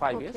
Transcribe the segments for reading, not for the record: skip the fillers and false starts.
5 years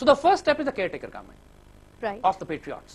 So the first step is the caretaker government of the patriots.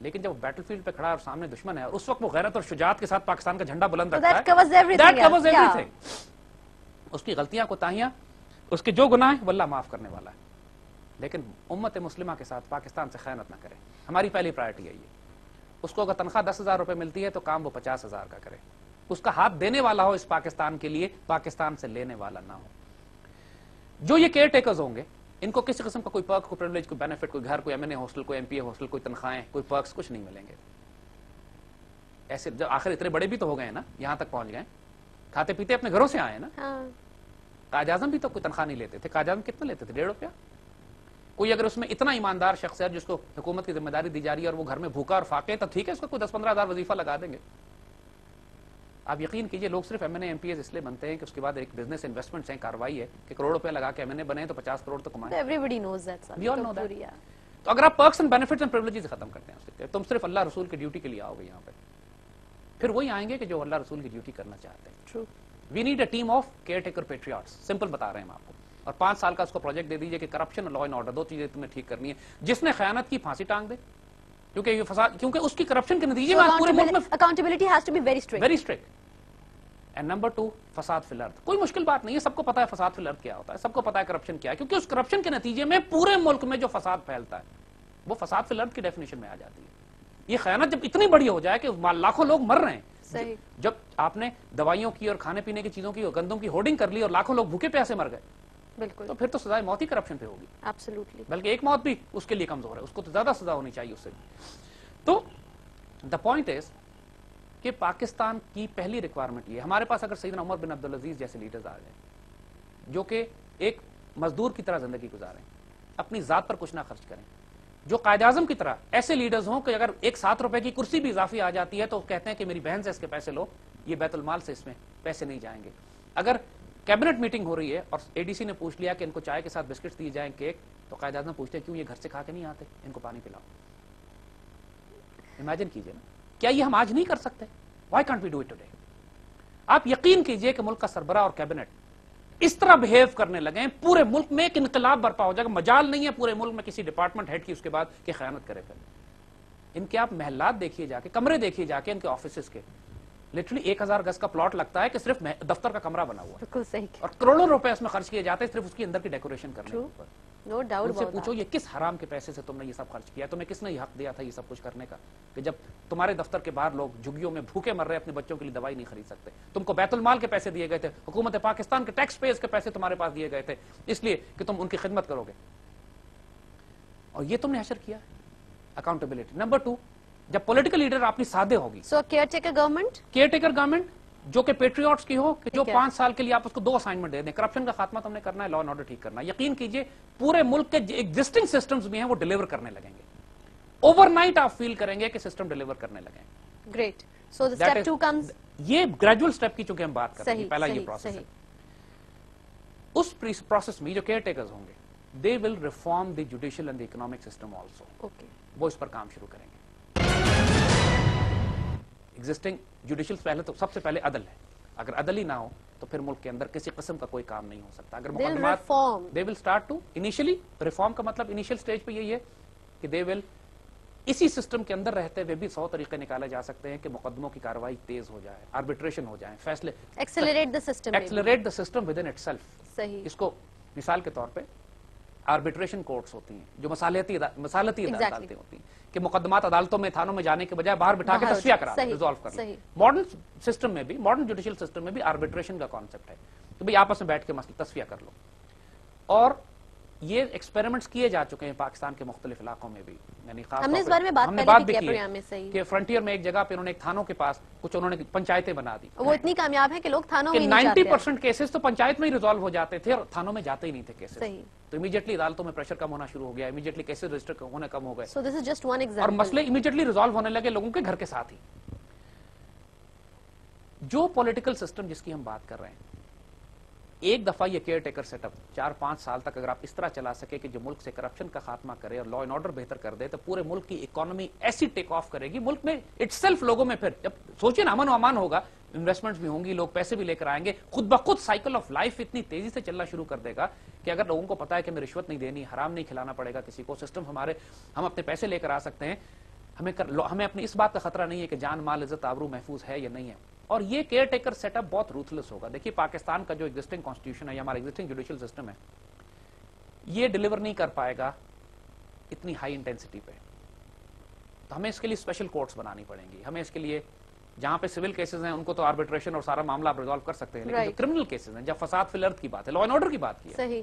لیکن جب وہ battle field پہ کھڑا ہے اور سامنے دشمن ہے اور اس وقت وہ غیرت اور شجاعت کے ساتھ پاکستان کا جھنڈا بلند رکھتا ہے, that covers everything that covers else. everything. اس کی غلطیاں کوتاہیاں, اس کے جو گناہ ہیں وہ اللہ معاف کرنے والا ہے. لیکن امت مسلمہ کے ساتھ پاکستان سے خیانت نہ کرے. ہماری پہلی پرائرٹی ہے یہ. اس کو اگر تنخواہ 10,000 روپے ملتی ہے تو کام وہ 50,000 کا کرے. اس کا ہاتھ دینے والا ہو اس پاکستان کے لیے, پاکستان سے لینے والا نہ ہو. جو یہ کیئر ٹیکرز ہوں گے ان کو کسی قسم کا کوئی پرک, کوئی پریولیج, کوئی بینیفٹ, کوئی گھر, کوئی MNA ہاسٹل, کوئی MPA ہاسٹل, کوئی تنخواہیں, کوئی پرکس, کچھ نہیں ملیں گے. ایسے جب آخر اتنے بڑے بھی تو ہو گئے ہیں نا, یہاں تک پہنچ گئے, کھاتے پیتے اپنے گھروں سے آئے نا. قائد اعظم بھی تو کوئی تنخواہ نہیں لیتے تھے. قائد اعظم کتنا لیتے تھے؟ 1.5 روپیہ. کوئی اگر اس میں اتنا ایماندار شخص ہے جس کو حکومت کی ذمہ داری دی جا رہی ہے اور وہ گھر میں بھوکا اور فاقے, تو ٹھیک ہے اس کو کوئی 10-15 ہزار وظیفہ لگا دیں گے. آپ یقین کیجئے لوگ صرف MNA MPAs اس لیے بنتے ہیں کہ اس کے بعد ایک بزنس انویسٹمنٹس ہیں, کاروائی ہے کہ کروڑ روپے لگا کے MNA بنے تو 50 کروڑ تو کمائیں. Everybody knows that. We all know that. تو اگر آپ perks and benefits and privileges ختم کرتے ہیں, تم صرف اللہ رسول کی ڈیوٹی کے لیے آؤ گے یہاں پہ, پھر وہی آئیں گے کہ جو اللہ رسول کی ڈیوٹی کرنا چاہتے ہیں. True. We need a team of caretaker patriots. Simple بتا رہے ہیں ہم آپ کو, اور 5 سال کا اس کو پروجیکٹ دے دیجئے کہ کرپشن اور لا اینڈ آرڈر 2 چیزیں تمہیں ٹھیک کرنی ہے. جس نے خیانت کی پھانسی ٹانگ دے, کیونکہ یہ فساد, کیونکہ اس کی کرپشن کے نتیجے میں پورے ملک میں Accountability has to be very strict. Very strict. And number 2, فساد فی الارض. کوئی مشکل بات نہیں ہے, سب کو پتا ہے فساد فی الارض کیا ہوتا ہے, سب کو پتا ہے کرپشن کیا ہے, کیونکہ اس کرپشن کے نتیجے میں پورے ملک میں جو فساد پھیلتا ہے وہ فساد فی الارض کی ڈیفینیشن میں آ جاتی ہے. یہ خیانت جب اتنی بڑی ہو جائے کہ لاکھوں لوگ مر رہے ہیں, صحیح. جب آپ نے دوائیوں کی اور کھانے پینے کی چیزوں کی اور گندم کی ہورڈنگ کر لی اور لاکھوں لوگ بھوکے پیاسے مر گئے, بالکل, تو پھر تو سزائے موت ہی کرپشن پہ ہوگی. Absolutely. بلکہ ایک موت بھی اس کے لیے کمزور ہے, اس کو تو زیادہ سزا ہونی چاہیے اس سے. تو دا پوائنٹ از کہ پاکستان کی پہلی ریکوائرمنٹ یہ, ہمارے پاس اگر سیدنا عمر بن عبدالعزیز جیسے لیڈرز آ جائیں جو کہ ایک مزدور کی طرح زندگی گزاریں, اپنی ذات پر کچھ نہ خرچ کریں, جو قائد اعظم کی طرح ایسے لیڈرز ہوں کہ اگر ایک 7 روپے کی کرسی بھی اضافی آ جاتی ہے تو کہتے ہیں کہ میری بہن سے اس کے پیسے لو, یہ بیت المال سے اس میں پیسے نہیں جائیں گے. اگر کیبنٹ میٹنگ ہو رہی ہے اور ADC نے پوچھ لیا کہ ان کو چائے کے ساتھ بسکٹس دیے جائیں, کیک, تو قائد اعظم پوچھتے ہیں کیوں یہ گھر سے کھا کے نہیں آتے, ان کو پانی پلاؤ. امیجن کیجئے نا, کیا یہ ہم آج نہیں کر سکتے؟ Why can't we do it today? آپ یقین کیجئے کہ ملک کا سربراہ اور کیبنٹ اس طرح بہیو کرنے لگے, پورے ملک میں ایک انقلاب برپا ہو جائے گا. مجال نہیں ہے پورے ملک میں کسی ڈپارٹمنٹ ہیڈ کی اس کے بعد کہ خیانت کرے. پھر ان کے آپ محلات دیکھیے جا کے, کمرے دیکھیے جا کے ان کے آفیسز کے, لٹرلی 1000 گز کا پلاٹ لگتا ہے کہ صرف دفتر کا کمرہ بنا ہوا ہے, بالکل صحیح, اور کروڑوں روپے اس میں خرچ کیے جاتے ہیں صرف اس کی اندر کی ڈیکوریشن کرنے کے اوپر. no doubt ان سے about پوچھو that. یہ کس حرام کے پیسے سے تم نے یہ سب خرچ کیا, تمہیں کس نے یہ حق دیا تھا یہ سب کچھ کرنے کا, کہ جب تمہارے دفتر کے باہر لوگ جھگیوں میں بھوکے مر رہے, اپنے بچوں کے لیے دوائی نہیں خرید سکتے, تم کو بیت المال کے پیسے دیے گئے تھے, حکومت پاکستان کے ٹیکس پیز کے پیسے تمہارے پاس دیے گئے تھے اس لیے کہ تم ان کی خدمت کرو گے, اور یہ تم نے حشر کیا. اکاؤنٹیبلٹی. نمبر 2, جب پولیٹیکل لیڈر اپنی سادے ہوگی, So caretaker government. Care taker government جو کہ پیٹریوٹس کی ہو, کہ جو ٹھیک ہے. 5 سال کے لیے آپ اس کو 2 اسائنمنٹ دے دیں, کرپشن کا خاتمہ تم نے کرنا ہے, لا اینڈ آرڈر ٹھیک کرنا ہے. یقین کیجئے پورے ملک کے ایگزسٹنگ سسٹمز بھی ہیں وہ ڈیلیور کرنے لگیں گے. اوور نائٹ آپ فیل کریں گے کہ سسٹم ڈیلیور کرنے لگیں. Great. So the step 2 comes. یہ گریجول سٹیپ کی چونکہ ہم بات کر رہے ہیں, صحیح, پہلا یہ صحیح, پروسیس ہے. صحیح. اس پروسیس میں جو کیئر ٹیکرز ہوں گے, they will reform the judicial and the economic system also. Okay. وہ اس پر کام شروع کریں گے. ایگزسٹنگ جوڈیشل پہلے تو سب سے پہلے عدل ہے, اگر عدل ہی نہ ہو تو پھر ملک کے اندر کسی قسم کا کوئی کام نہیں ہو سکتا. اگر They'll مقدمات reform. they will start to initially reform کا مطلب انیشل سٹیج پہ یہی ہے کہ they will اسی سسٹم کے اندر رہتے ہوئے بھی 100 طریقے نکالے جا سکتے ہیں کہ مقدموں کی کاروائی تیز ہو جائے, آربیٹریشن ہو جائیں, فیصلے Accelerate the system. maybe. Accelerate the system with in it self. صحیح. اس کو مثال کے طور پہ آربیٹریشن کورٹس ہوتی ہیں جو مسالتی عدالتیں ہوتی ہیں کہ مقدمات عدالتوں میں تھانوں میں جانے کے بجائے باہر بٹھا کے باہر تصفیہ کرا صحیح, ریزالو کرنا. صحیح. ماڈرن سسٹم میں بھی, ماڈرن جوڈیشل سسٹم میں بھی آربیٹریشن کا کانسیپٹ ہے کہ بھئی آپس میں بیٹھ کے مسئلہ تصفیہ کر لو. اور یہ ایکسپیریمنٹس کیے جا چکے ہیں پاکستان کے مختلف علاقوں میں بھی. یعنی ہم نے اس بارے میں بات پہلے بھی کی ہے پروگرام میں. صحیح. کہ فرنٹیئر میں ایک جگہ پہ انہوں نے ایک تھانوں کے پاس کچھ انہوں نے پنچایتیں بنا دی, وہ اتنی کامیاب ہے کہ لوگ تھانوں کہ میں نہیں جاتے. 90% کیسز تو پنچایت میں ہی ریزالو ہو جاتے تھے اور تھانوں میں جاتے ہی نہیں تھے کیسز. صحیح. تو امیڈیٹلی عدالتوں میں پریشر کم ہونا شروع ہو گیا, امیڈیٹلی کیسز رجسٹر ہونے کم ہو گئے, So this is just one اور example. مسئلے امیڈیٹلی ریزالو ہونے لگے لوگوں کے گھر کے ساتھ ہی. جو پولیٹیکل سسٹم جس کی ہم بات کر رہے ہیں, ایک دفعہ یہ کیئر ٹیکر سیٹ اپ 4-5 سال تک اگر آپ اس طرح چلا سکے کہ جو ملک سے کرپشن کا خاتمہ کرے اور لا اینڈ آرڈر بہتر کر دے, تو پورے ملک کی اکانومی ایسی ٹیک آف کرے گی, ملک میں اٹ سیلف لوگوں میں پھر جب سوچیں نا امن و امان ہوگا, انویسٹمنٹس بھی ہوں گی, لوگ پیسے بھی لے کر آئیں گے, خود بخود سائیکل آف لائف اتنی تیزی سے چلنا شروع کر دے گا کہ اگر لوگوں کو پتا ہے کہ ہمیں رشوت نہیں دینی, حرام نہیں کھلانا پڑے گا کسی کو, سسٹم ہم اپنے پیسے لے کر آ سکتے ہیں, ہمیں اپنی اس بات کا خطرہ نہیں ہے کہ جان مال عزت آبرو محفوظ ہے یا نہیں ہے. اور یہ کیئر ٹیکر سیٹ اپ بہت روتھلیس ہوگا. دیکھیے پاکستان کا جو ایگزسٹنگ کانسٹیٹیوشن ہے یا ہمارا ایگزسٹنگ جوڈیشل سسٹم ہے, یہ ڈیلیور نہیں کر پائے گا اتنی ہائی انٹینسٹی پہ. تو ہمیں اس کے لیے اسپیشل کورٹس بنانی پڑیں گی. ہمیں اس کے لیے جہاں پہ سول کیسز ہیں ان کو تو آربیٹریشن اور سارا معاملہ آپ ریزالو کر سکتے ہیں, لیکن جو کرمنل کیسز ہیں, جب فساد فی الارض کی بات ہے, لا اینڈ آرڈر کی بات کی ہے, صحیح,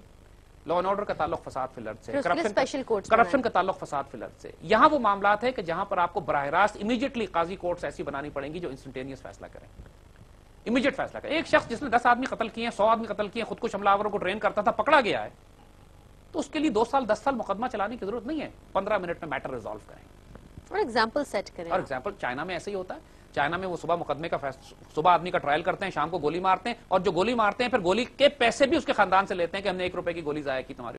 لا اینڈ آرڈر کا تعلق فساد فی الارض سے, اسپیشل کورٹس کرپشن کا تعلق فساد فی الارض سے, یہاں وہ معاملات ہے کہ جہاں پر آپ کو براہ راست امیڈیٹلی قاضی کورٹس ایسی بنانی پڑیں گی جو انسٹنٹینیس فیصلہ کریں, امیڈیٹ فیصلہ کریں. ایک شخص جس نے 10 آدمی قتل کیے ہیں, 100 آدمی قتل کیے ہیں, خود کو حملہ آوروں کو ٹرین کرتا تھا, پکڑا گیا ہے, تو اس کے لیے 2 سال 10 سال مقدمہ چلانے کی ضرورت نہیں ہے, 15 منٹ میں میٹر ریزالو کریں. اور ایگزامپل سیٹ کریں. اور ایگزامپل چائنا میں ایسے ہی ہوتا ہے. چائنا میں وہ صبح مقدمے کا صبح آدمی کا ٹرائل کرتے ہیں, شام کو گولی مارتے ہیں, اور جو گولی مارتے ہیں پھر گولی کے پیسے بھی اس کے خاندان سے لیتے ہیں کہ ہم نے 1 روپے کی گولی ضائع کی تمہاری.